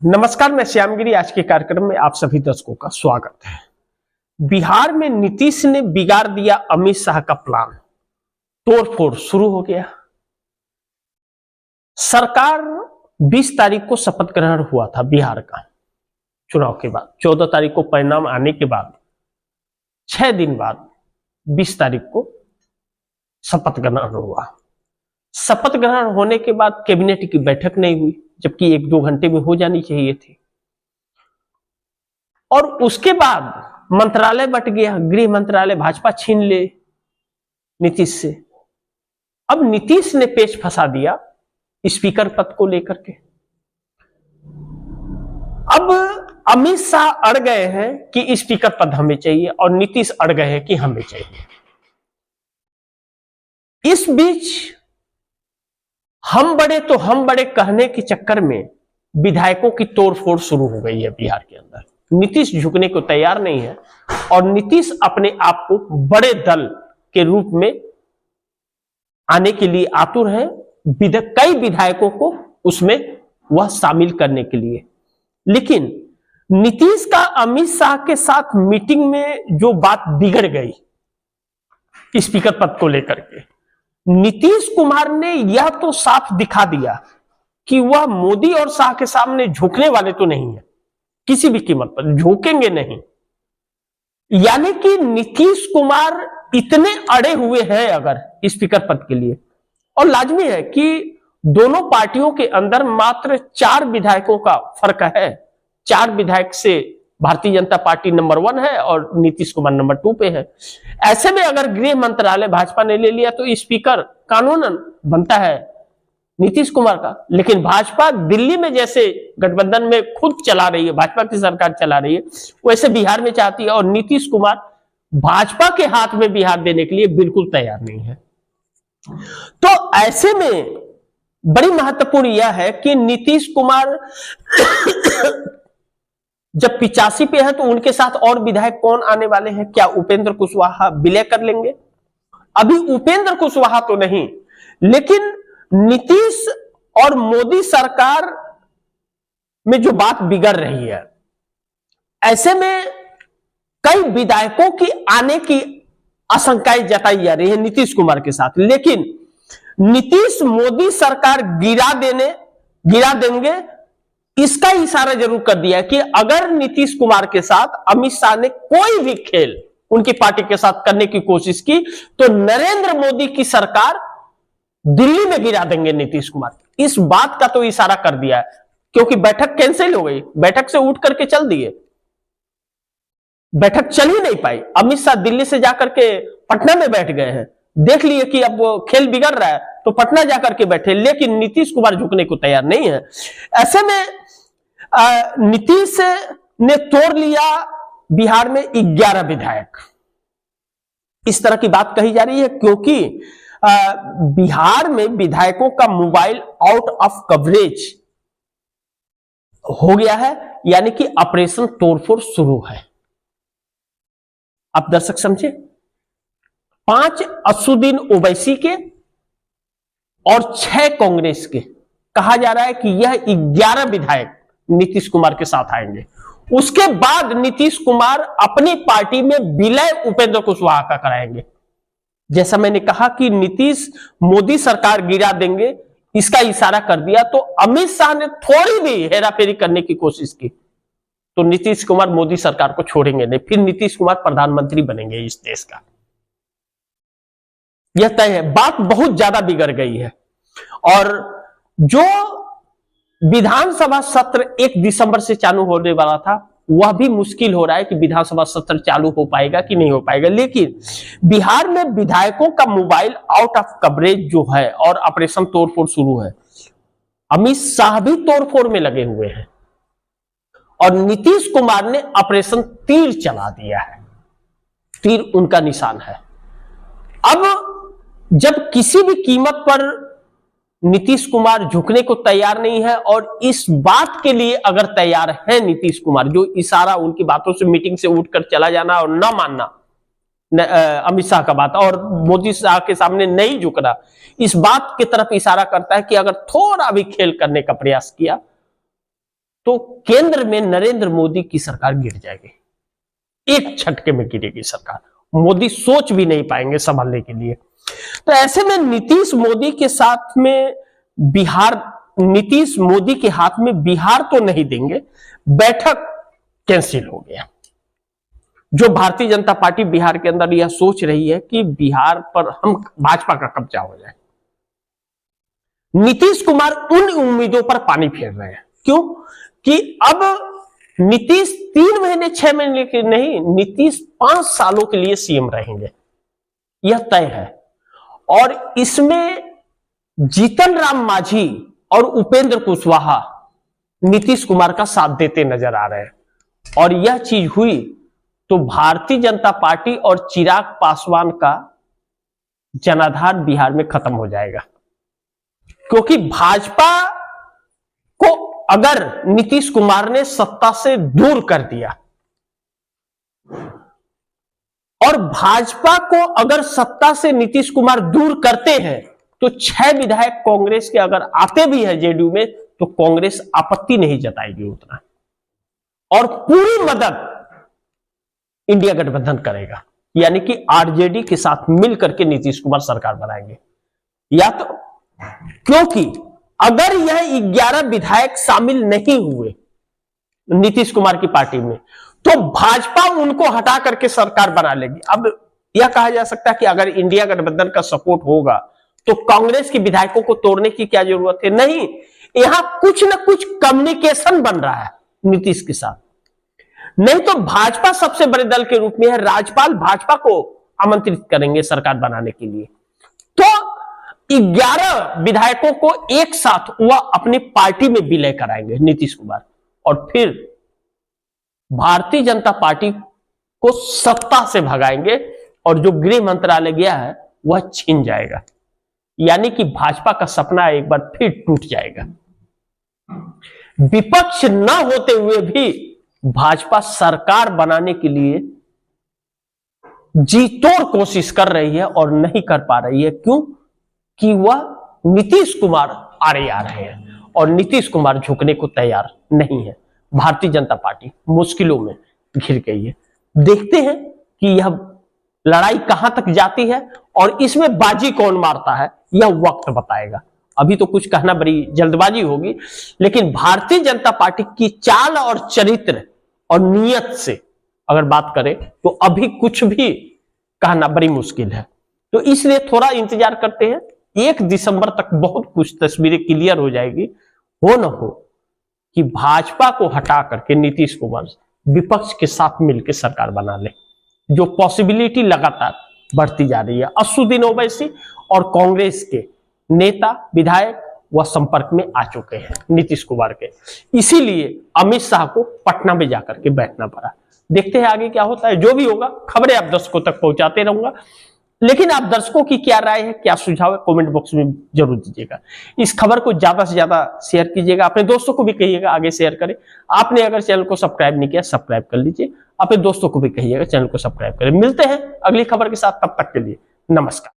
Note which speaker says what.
Speaker 1: नमस्कार, मैं श्यामगिरी। आज के कार्यक्रम में आप सभी दर्शकों का स्वागत है। बिहार में नीतीश ने बिगाड़ दिया अमित शाह का प्लान, तोड़फोड़ शुरू हो गया। सरकार 20 तारीख को शपथ ग्रहण हुआ था बिहार का चुनाव के बाद। 14 तारीख को परिणाम आने के बाद 6 दिन बाद 20 तारीख को शपथ ग्रहण हुआ। शपथ ग्रहण होने के बाद कैबिनेट की बैठक नहीं हुई, जबकि 1-2 घंटे में हो जानी चाहिए थी। और उसके बाद मंत्रालय बंट गया, गृह मंत्रालय भाजपा छीन ले नीतीश से। अब नीतीश ने पेच फंसा दिया स्पीकर पद को लेकर के। अब अमित शाह अड़ गए हैं कि स्पीकर पद हमें चाहिए और नीतीश अड़ गए हैं कि हमें चाहिए। इस बीच हम बड़े तो हम बड़े कहने के चक्कर में विधायकों की तोड़फोड़ शुरू हो गई है बिहार के अंदर। नीतीश झुकने को तैयार नहीं है और नीतीश अपने आप को बड़े दल के रूप में आने के लिए आतुर है, कई विधायकों को उसमें वह शामिल करने के लिए। लेकिन नीतीश का अमित शाह के साथ मीटिंग में जो बात बिगड़ गई स्पीकर पद को लेकर के, नीतीश कुमार ने यह तो साफ दिखा दिया कि वह मोदी और शाह के सामने झुकने वाले तो नहीं है, किसी भी कीमत पर झुकेंगे नहीं। यानी कि नीतीश कुमार इतने अड़े हुए हैं अगर स्पीकर पद के लिए। और लाजमी है कि दोनों पार्टियों के अंदर मात्र 4 विधायकों का फर्क है। 4 विधायक से भारतीय जनता पार्टी नंबर 1 है और नीतीश कुमार नंबर 2 पे है। ऐसे में अगर गृह मंत्रालय भाजपा ने ले लिया तो स्पीकर कानूनन बनता है नीतीश कुमार का। लेकिन भाजपा दिल्ली में जैसे गठबंधन में खुद चला रही है, भाजपा की सरकार चला रही है, वैसे बिहार में चाहती है और नीतीश कुमार भाजपा के हाथ में बिहार देने के लिए बिल्कुल तैयार नहीं है। तो ऐसे में बड़ी महत्वपूर्ण यह है कि नीतीश कुमार जब 85 पे है तो उनके साथ और विधायक कौन आने वाले हैं? क्या उपेंद्र कुशवाहा विलय कर लेंगे? अभी उपेंद्र कुशवाहा तो नहीं, लेकिन नीतीश और मोदी सरकार में जो बात बिगड़ रही है, ऐसे में कई विधायकों की आने की आशंकाएं जताई जा रही है नीतीश कुमार के साथ। लेकिन नीतीश मोदी सरकार गिरा देंगे इसका इशारा जरूर कर दिया है कि अगर नीतीश कुमार के साथ अमित शाह ने कोई भी खेल उनकी पार्टी के साथ करने की कोशिश की तो नरेंद्र मोदी की सरकार दिल्ली में गिरा देंगे नीतीश कुमार। इस बात का तो इशारा कर दिया है, क्योंकि बैठक कैंसिल हो गई, बैठक से उठ करके चल दिए, बैठक चल ही नहीं पाई। अमित शाह दिल्ली से जाकर के पटना में बैठ गए हैं, देख लिए कि अब खेल बिगड़ रहा है तो पटना जाकर के बैठे। लेकिन नीतीश कुमार झुकने को तैयार नहीं है। ऐसे में नीतीश ने तोड़ लिया बिहार में 11 विधायक। इस तरह की बात कही जा रही है क्योंकि बिहार में विधायकों का मोबाइल आउट ऑफ कवरेज हो गया है, यानी कि ऑपरेशन तोड़फोड़ शुरू है। आप दर्शक समझे, 5 असुद्दीन ओवैसी के और 6 कांग्रेस के, कहा जा रहा है कि यह 11 विधायक नीतीश कुमार के साथ आएंगे। उसके बाद नीतीश कुमार अपनी पार्टी में विलय उपेंद्र कुशवाहा का कराएंगे। जैसा मैंने कहा कि नीतीश मोदी सरकार गिरा देंगे इसका इशारा कर दिया, तो अमित शाह ने थोड़ी भी हेराफेरी करने की कोशिश की तो नीतीश कुमार मोदी सरकार को छोड़ेंगे नहीं, फिर नीतीश कुमार प्रधानमंत्री बनेंगे इस देश का। यह तय है। बात बहुत ज्यादा बिगड़ गई है और जो विधानसभा सत्र 1 दिसंबर से चालू होने वाला था वह भी मुश्किल हो रहा है कि विधानसभा सत्र चालू हो पाएगा कि नहीं हो पाएगा। लेकिन बिहार में विधायकों का मोबाइल आउट ऑफ कवरेज जो है और ऑपरेशन तोड़फोड़ शुरू है। अमित शाह भी तोड़फोड़ में लगे हुए हैं और नीतीश कुमार ने ऑपरेशन तीर चला दिया है। तीर उनका निशान है। अब जब किसी भी कीमत पर नीतीश कुमार झुकने को तैयार नहीं है और इस बात के लिए अगर तैयार है नीतीश कुमार, जो इशारा उनकी बातों से मीटिंग से उठकर चला जाना और ना मानना अमित शाह का बात और मोदी शाह के सामने नहीं झुकना, इस बात की तरफ इशारा करता है कि अगर थोड़ा भी खेल करने का प्रयास किया तो केंद्र में नरेंद्र मोदी की सरकार गिर जाएगी, एक झटके में गिरेगी सरकार। मोदी सोच भी नहीं पाएंगे संभालने के लिए। तो ऐसे में नीतीश मोदी के साथ में बिहार, नीतीश मोदी के हाथ में बिहार तो नहीं देंगे, बैठक कैंसिल हो गया। जो भारतीय जनता पार्टी बिहार के अंदर यह सोच रही है कि बिहार पर हम भाजपा का कब्जा हो जाए, नीतीश कुमार उन उम्मीदों पर पानी फेर रहे हैं। क्यों कि अब नीतीश 3 महीने 6 महीने के नहीं, नीतीश 5 सालों के लिए सीएम रहेंगे, यह तय है। और इसमें जीतन राम मांझी और उपेंद्र कुशवाहा नीतीश कुमार का साथ देते नजर आ रहे हैं। और यह चीज हुई तो भारतीय जनता पार्टी और चिराग पासवान का जनाधार बिहार में खत्म हो जाएगा। क्योंकि भाजपा को अगर नीतीश कुमार ने सत्ता से दूर कर दिया और भाजपा को अगर सत्ता से नीतीश कुमार दूर करते हैं तो 6 विधायक कांग्रेस के अगर आते भी हैं जेडीयू में तो कांग्रेस आपत्ति नहीं जताएगी उतना, और पूरी मदद इंडिया गठबंधन करेगा। यानी कि आरजेडी के साथ मिलकर के नीतीश कुमार सरकार बनाएंगे। या तो क्योंकि अगर यह 11 विधायक शामिल नहीं हुए नीतीश कुमार की पार्टी में तो भाजपा उनको हटा करके सरकार बना लेगी। अब यह कहा जा सकता है कि अगर इंडिया गठबंधन का सपोर्ट होगा तो कांग्रेस के विधायकों को तोड़ने की क्या जरूरत है? नहीं, यहां कुछ ना कुछ कम्युनिकेशन बन रहा है नीतीश के साथ। नहीं तो भाजपा सबसे बड़े दल के रूप में है, राज्यपाल भाजपा को आमंत्रित करेंगे सरकार बनाने के लिए। तो 11 विधायकों को एक साथ वह अपनी पार्टी में विलय कराएंगे नीतीश कुमार, और फिर भारतीय जनता पार्टी को सत्ता से भगाएंगे और जो गृह मंत्रालय गया है वह छीन जाएगा। यानी कि भाजपा का सपना एक बार फिर टूट जाएगा। विपक्ष न होते हुए भी भाजपा सरकार बनाने के लिए जी तोड़ कोशिश कर रही है और नहीं कर पा रही है। क्यों कि वह नीतीश कुमार आड़े आ रहे हैं और नीतीश कुमार झुकने को तैयार नहीं है। भारतीय जनता पार्टी मुश्किलों में घिर गई है। देखते हैं कि यह लड़ाई कहां तक जाती है और इसमें बाजी कौन मारता है, यह वक्त बताएगा। अभी तो कुछ कहना बड़ी जल्दबाजी होगी, लेकिन भारतीय जनता पार्टी की चाल और चरित्र और नियत से अगर बात करें तो अभी कुछ भी कहना बड़ी मुश्किल है। तो इसलिए थोड़ा इंतजार करते हैं, 1 दिसंबर तक बहुत कुछ तस्वीरें क्लियर हो जाएगी। हो न हो कि भाजपा को हटा करके नीतीश कुमार विपक्ष के साथ मिलकर सरकार बना ले, जो पॉसिबिलिटी लगातार बढ़ती जा रही है। असुद्दीन ओवैसी और कांग्रेस के नेता विधायक वह संपर्क में आ चुके हैं नीतीश कुमार के, इसीलिए अमित शाह को पटना में जाकर के बैठना पड़ा। देखते हैं आगे क्या होता है। जो भी होगा खबरें आप दर्शकों तक पहुंचाते रहूंगा, लेकिन आप दर्शकों की क्या राय है, क्या सुझाव है, कमेंट बॉक्स में जरूर दीजिएगा। इस खबर को ज्यादा से ज्यादा शेयर कीजिएगा, अपने दोस्तों को भी कहिएगा आगे शेयर करें। आपने अगर चैनल को सब्सक्राइब नहीं किया सब्सक्राइब कर लीजिए, अपने दोस्तों को भी कहिएगा चैनल को सब्सक्राइब करें। मिलते हैं अगली खबर के साथ, तब तक के लिए नमस्कार।